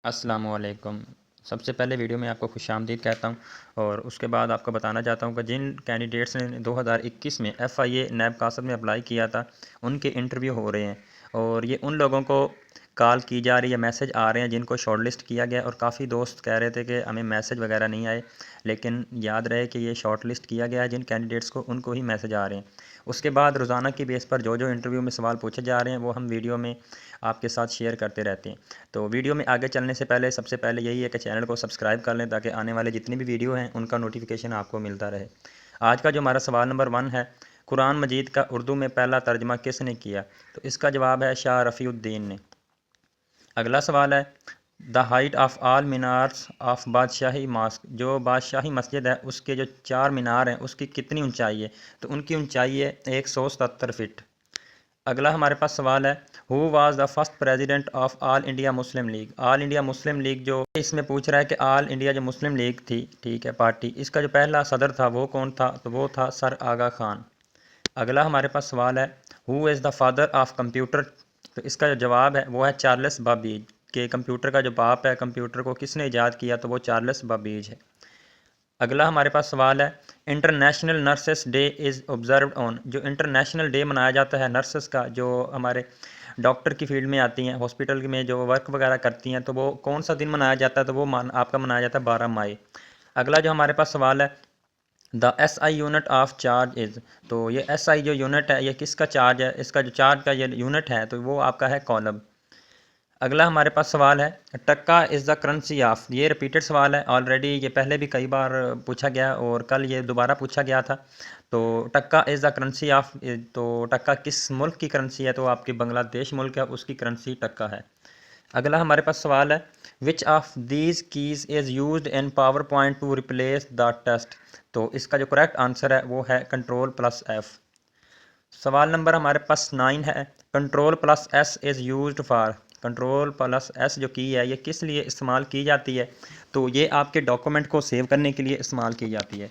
अस्सलामुअलैकुम। सबसे पहले वीडियो में आपको खुशामदीद कहता हूँ और उसके बाद आपको बताना चाहता हूँ कि जिन कैंडिडेट्स ने 2021 में एफआईए नैब कासद में अप्लाई किया था उनके इंटरव्यू हो रहे हैं और ये उन लोगों को कॉल की जा रही है, मैसेज आ रहे हैं जिनको शॉर्टलिस्ट किया गया। और काफ़ी दोस्त कह रहे थे कि हमें मैसेज वगैरह नहीं आए, लेकिन याद रहे कि ये शॉर्टलिस्ट किया गया है जिन कैंडिडेट्स को, उनको ही मैसेज आ रहे हैं। उसके बाद रोज़ाना की बेस पर जो जो इंटरव्यू में सवाल पूछे जा रहे हैं वो हम वीडियो में आपके साथ शेयर करते रहते हैं। तो वीडियो में आगे चलने से पहले सबसे पहले यही है कि चैनल को सब्सक्राइब कर लें ताकि आने वाले जितनी भी वीडियो हैं उनका नोटिफिकेशन आपको मिलता रहे। आज का जो हमारा सवाल नंबर 1 है, कुरान मजीद का उर्दू में पहला तर्जमा किसने किया? तो इसका जवाब है शाह रफ़ीउद्दीन ने। अगला सवाल है, the height of all minarets of Badshahi mosque, जो बादशाही मस्जिद है उसके जो 4 मीनार हैं उसकी कितनी ऊंचाई है? तो उनकी ऊंचाई है 177 फीट। अगला हमारे पास सवाल है, who was the first president of all India Muslim league? All India Muslim league जो इसमें पूछ रहा है कि ऑल इंडिया जो मुस्लिम लीग थी, ठीक है, पार्टी, इसका जो पहला सदर था वो कौन था? तो वो था सर आगा खान। अगला हमारे पास सवाल है, who is the father of computer? तो इसका जो जवाब है वो है चार्ल्स बाबेज। के कंप्यूटर का जो बाप है, कंप्यूटर को किसने ईजाद किया? तो वो चार्ल्स बाबेज है। अगला हमारे पास सवाल है, international nurses day is observed on? जो इंटरनेशनल डे मनाया जाता है नर्सेस का, जो हमारे डॉक्टर की फील्ड में आती हैं, हॉस्पिटल में जो वर्क वगैरह करती हैं, तो वो कौन सा दिन मनाया जाता है? तो वो आपका मनाया जाता है 12 मई। अगला जो हमारे पास सवाल है, the S I unit of charge is? तो ये एस आई जो यूनिट है ये किसका चार्ज है? इसका जो चार्ज का ये यूनिट है तो वो आपका है कॉलम। अगला हमारे पास सवाल है, टक्का इज़ द करेंसी ऑफ? ये रिपीटेड सवाल है, ऑलरेडी ये पहले भी कई बार पूछा गया और कल ये दोबारा पूछा गया था। तो टक्का इज़ द करेंसी ऑफ, तो टक्का किस मुल्क की करेंसी है? तो आपकी बांग्लादेश मुल्क है, उसकी करेंसी टक्का है। अगला हमारे पास सवाल है, which of these keys is used in power point to replace the text? तो इसका जो करेक्ट आंसर है वो है कंट्रोल प्लस एफ़। सवाल नंबर हमारे पास 9 है, control plus S is used for? Control plus S जो की है ये किस लिए इस्तेमाल की जाती है? तो ये आपके डॉक्यूमेंट को सेव करने के लिए इस्तेमाल की जाती है।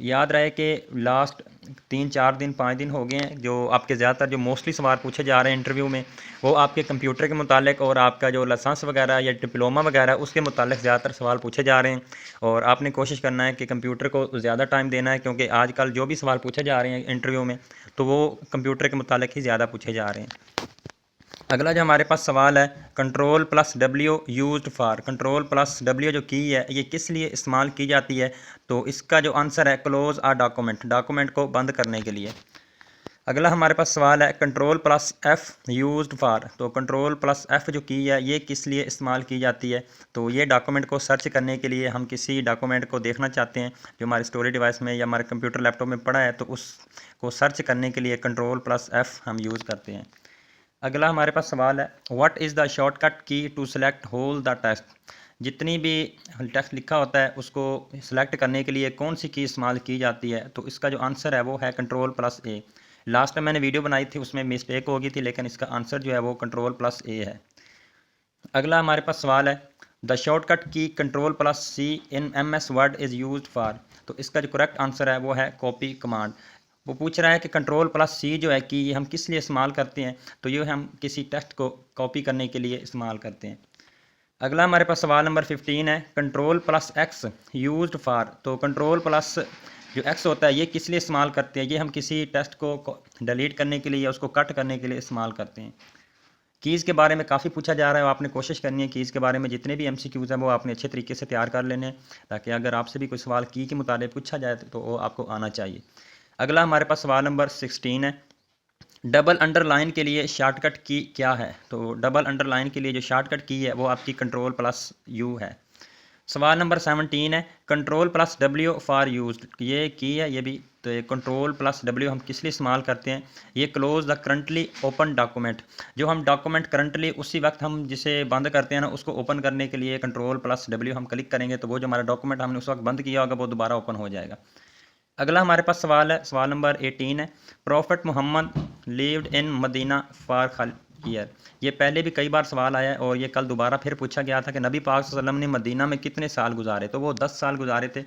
याद रहे कि लास्ट 3-4 दिन 5 दिन हो गए हैं जो आपके ज़्यादातर जो मोस्टली सवाल पूछे जा रहे हैं इंटरव्यू में वो आपके कंप्यूटर के मुतालिक और आपका जो लाइसेंस वगैरह या डिप्लोमा वगैरह उसके मुतालिक ज़्यादातर सवाल पूछे जा रहे हैं। और आपने कोशिश करना है कि कंप्यूटर को ज़्यादा टाइम देना है, क्योंकि आजकल जो भी सवाल पूछे जा रहे हैं इंटरव्यू में तो वो कंप्यूटर के मुतालिक ही ज़्यादा पूछे जा रहे हैं। अगला जो हमारे पास सवाल है, control plus W used for? Control plus W जो की है ये किस लिए इस्तेमाल की जाती है? तो इसका जो आंसर है क्लोज आ डॉक्यूमेंट, डॉक्यूमेंट को बंद करने के लिए। अगला हमारे पास सवाल है, control plus F used for? तो कंट्रोल प्लस एफ़ जो की है ये किस लिए इस्तेमाल की जाती है? तो ये डॉक्यूमेंट को सर्च करने के लिए, हम किसी डॉक्यूमेंट को देखना चाहते हैं जो हमारे स्टोरेज डिवाइस में या हमारे कंप्यूटर लैपटॉप में पड़ा है, तो उसको सर्च करने के लिए कंट्रोल प्लस एफ़ हम यूज़ करते हैं। अगला हमारे पास सवाल है, what is the shortcut key to select whole the text? जितनी भी टेक्स्ट लिखा होता है उसको सिलेक्ट करने के लिए कौन सी की इस्तेमाल की जाती है? तो इसका जो आंसर है वो है कंट्रोल प्लस ए। लास्ट टाइम मैंने वीडियो बनाई थी उसमें मिस्टेक हो गई थी, लेकिन इसका आंसर जो है वो कंट्रोल प्लस ए है। अगला हमारे पास सवाल है, the shortcut key control plus C in M S Word is use for? तो इसका जो करेक्ट आंसर है वो है कॉपी कमांड। वो पूछ रहा है कि कंट्रोल प्लस सी जो है कि ये हम किस लिए इस्तेमाल करते हैं? तो ये हम किसी टेक्स्ट को कॉपी करने के लिए इस्तेमाल करते हैं। अगला हमारे पास सवाल नंबर 15 है, control plus x used for? तो कंट्रोल प्लस जो एक्स होता है ये किस लिए इस्तेमाल करते हैं? ये हम किसी टेक्स्ट को डिलीट करने के लिए या उसको कट करने के लिए इस्तेमाल करते हैं। कीज़ के बारे में काफ़ी पूछा जा रहा है, आपने कोशिश करनी है कीज़ के बारे में जितने भी एमसीक्यूज़ हैं वो आपने अच्छे तरीके से तैयार कर लेने हैं, ताकि अगर आपसे भी कोई सवाल की के मुताबिक पूछा जाए तो वो आपको आना चाहिए। अगला हमारे पास सवाल नंबर 16 है, डबल अंडरलाइन के लिए शॉर्टकट की क्या है? तो डबल अंडरलाइन के लिए जो शॉर्टकट की है वो आपकी कंट्रोल प्लस यू है। सवाल नंबर 17 है, control plus W for use? ये की है ये भी, तो ये कंट्रोल प्लस डब्ल्यू हम किस लिए इस्तेमाल करते हैं? ये close the currently open document, जो हम डॉक्यूमेंट करंटली उसी वक्त हम जिसे बंद करते हैं ना उसको ओपन करने के लिए कंट्रोल प्लस डब्ल्यू हम क्लिक करेंगे तो वो जो हमारा डॉक्यूमेंट हमने उस वक्त बंद किया होगा वो दोबारा ओपन हो जाएगा। अगला हमारे पास सवाल है, सवाल नंबर 18 है, prophet Muhammad lived in Medina for year? ये पहले भी कई बार सवाल आया है और ये कल दोबारा फिर पूछा गया था कि नबी पाक सल्लल्लाहु अलैहि वसल्लम ने मदीना में कितने साल गुजारे? तो वो 10 साल गुजारे थे।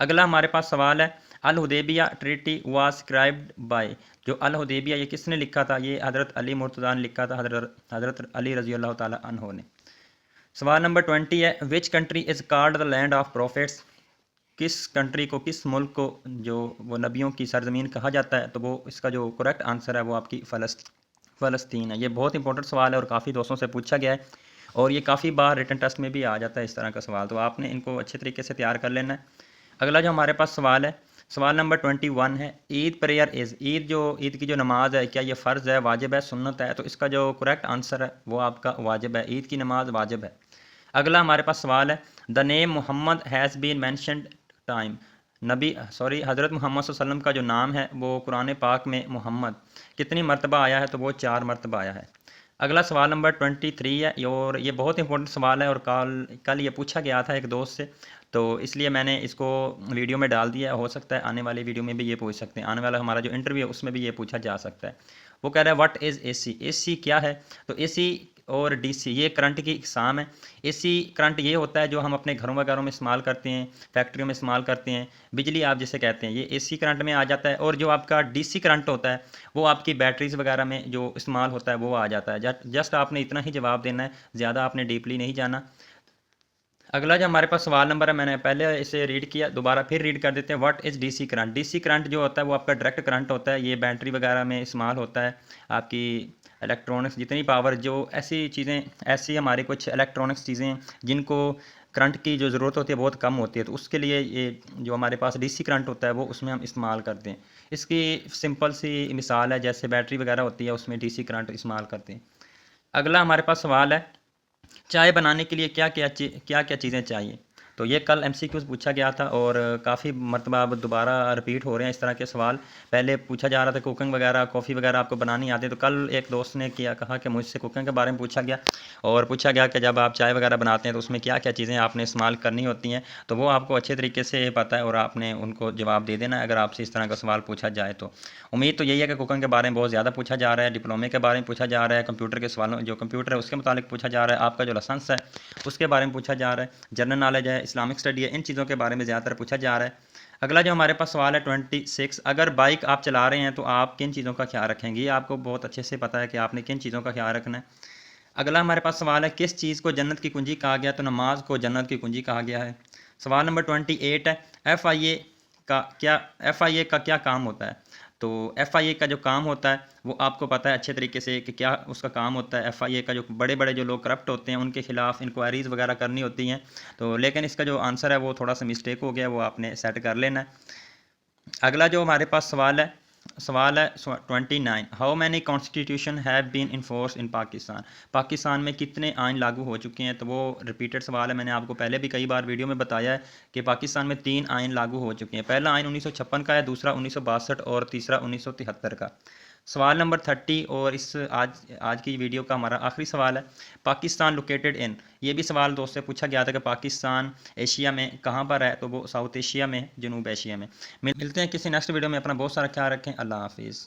अगला हमारे पास सवाल है, Al Hudaibiya treaty was scribed by? जो अल हुदैबिया ये किसने लिखा था? ये हज़रत अली मुर्तज़ा ने लिखा था, हज़रत अली रज़ी अल्लाह ताला अन्हो ने। सवाल नंबर 20 है, which country is called the land of profits. किस कंट्री को, किस मुल्क को जो वो नबियों की सरजमीन कहा जाता है, तो वो इसका जो करेक्ट आंसर है वो आपकी फ़लस्तीन है। ये बहुत इंपॉर्टेंट सवाल है और काफ़ी दोस्तों से पूछा गया है और ये काफ़ी बार रिटन टेस्ट में भी आ जाता है इस तरह का सवाल, तो आपने इनको अच्छे तरीके से तैयार कर लेना है। अगला जो हमारे पास सवाल है, सवाल नंबर 21 है, ईद प्रेयर इज़, ईद की जो नमाज़ है क्या ये फ़र्ज़ है, वाजिब है, सुन्नत है, तो इसका जो करेक्ट आंसर है वो आपका वाजिब है। ईद की नमाज वाजिब है। अगला हमारे पास सवाल है, the name Muhammad has been mentioned time. Hazrat Muhammad वसल्लम का जो नाम है वो कुरान पाक में मोहम्मद कितनी मरतबा आया है, तो वो 4 मरतबा आया है। अगला सवाल नंबर 23 है और ये बहुत इंपॉर्टेंट सवाल है और कल ये पूछा गया था एक दोस्त से, तो इसलिए मैंने इसको वीडियो में डाल दिया है। हो सकता है आने वाली वीडियो में भी ये पूछ सकते हैं, आने वाला हमारा जो इंटरव्यू है उसमें भी ये पूछा जा सकता है। वो कह रहा है व्हाट इज़ एसी, एसी क्या है, तो एसी और डीसी ये करंट की इकसाम है। एसी करंट ये होता है जो हम अपने घरों वगैरह में इस्तेमाल करते हैं, फैक्ट्रियों में इस्तेमाल करते हैं, बिजली आप जिसे कहते हैं, ये एसी करंट में आ जाता है। और जो आपका डीसी करंट होता है वो आपकी बैटरीज वगैरह में जो इस्तेमाल होता है वो आ जाता है। जस्ट आपने इतना ही जवाब देना है, ज़्यादा आपने डीपली नहीं जाना। अगला जो हमारे पास सवाल नंबर है, मैंने पहले इसे रीड किया, दोबारा फिर रीड कर देते हैं। What is DC current. DC current जो होता है वो आपका डायरेक्ट करंट होता है, ये बैटरी वगैरह में इस्तेमाल होता है। आपकी इलेक्ट्रॉनिक्स जितनी पावर, जो ऐसी चीज़ें, ऐसी हमारी कुछ इलेक्ट्रॉनिक्स चीज़ें जिनको करंट की जो ज़रूरत होती है बहुत कम होती है, तो उसके लिए ये जो हमारे पास डीसी करंट होता है वो उसमें हम इस्तेमाल करते हैं। इसकी सिंपल सी मिसाल है, जैसे बैटरी वगैरह होती है उसमें डीसी करंट इस्तेमाल करते हैं। अगला हमारे पास सवाल है, चाय बनाने के लिए क्या क्या चीज़ें चाहिए। तो ये कल एमसीक्यूज़ पूछा गया था और काफ़ी मरतबा अब दोबारा रिपीट हो रहे हैं इस तरह के सवाल। पहले पूछा जा रहा था कुकिंग वगैरह, कॉफ़ी वगैरह आपको बनानी आती है, तो कल एक दोस्त ने कहा कि मुझसे कुकिंग के बारे में पूछा गया और पूछा गया कि जब आप चाय वगैरह बनाते हैं तो उसमें क्या क्या चीज़ें आपने इस्तेमाल करनी होती हैं, तो वो आपको अच्छे तरीके से पता है और आपने उनको जवाब दे देना है अगर आपसे इस तरह का सवाल पूछा जाए तो। उम्मीद तो यही है कि कुकिंग के बारे में बहुत ज़्यादा पूछा जा रहा है, डिप्लोमे के बारे में पूछा जा रहा है, कंप्यूटर के सवालों, जो कंप्यूटर है उसके मुतालिक पूछा जा रहा है, आपका जो लाइसेंस है उसके बारे में पूछा जा रहा है, जनरल नॉलेज है, इस्लामिक स्टडी है, इन चीज़ों के बारे में ज़्यादातर पूछा जा रहा है। अगला जो हमारे पास सवाल है 26, अगर बाइक आप चला रहे हैं तो आप किन चीज़ों का ख्याल रखेंगे। ये आपको बहुत अच्छे से पता है कि आपने किन चीज़ों का ख्याल रखना है। अगला हमारे पास सवाल है, किस चीज़ को जन्नत की कुंजी कहा गया, तो नमाज को जन्नत की कुंजी कहा गया है। सवाल नंबर 28 है, एफ आई ए का क्या काम होता है। तो एफ आई ए का जो काम होता है वो आपको पता है अच्छे तरीके से कि क्या उसका काम होता है। एफ आई ए का जो बड़े बड़े जो लोग करप्ट होते हैं उनके खिलाफ इंक्वायरीज़ वगैरह करनी होती हैं, तो लेकिन इसका जो आंसर है वो थोड़ा सा मिस्टेक हो गया, वो आपने सेट कर लेना है। अगला जो हमारे पास सवाल है 29, how many constitution have been enforce in Pakistan. Pakistan में कितने आइन लागू हो चुके हैं, तो वो रिपीटेड सवाल है। मैंने आपको पहले भी कई बार वीडियो में बताया है कि पाकिस्तान में 3 आइन लागू हो चुके हैं। पहला आइन 1956 का है, दूसरा 1962 और तीसरा 1973 का। सवाल नंबर 30 और इस आज की वीडियो का हमारा आखिरी सवाल है, पाकिस्तान लोकेटेड इन। ये भी सवाल दोस्त से पूछा गया था कि पाकिस्तान एशिया में कहाँ पर है, तो वो साउथ एशिया में, जनूब एशिया में। मिलते हैं किसी नेक्स्ट वीडियो में। अपना बहुत सारा ख्याल रखें। अल्लाह हाफिज़।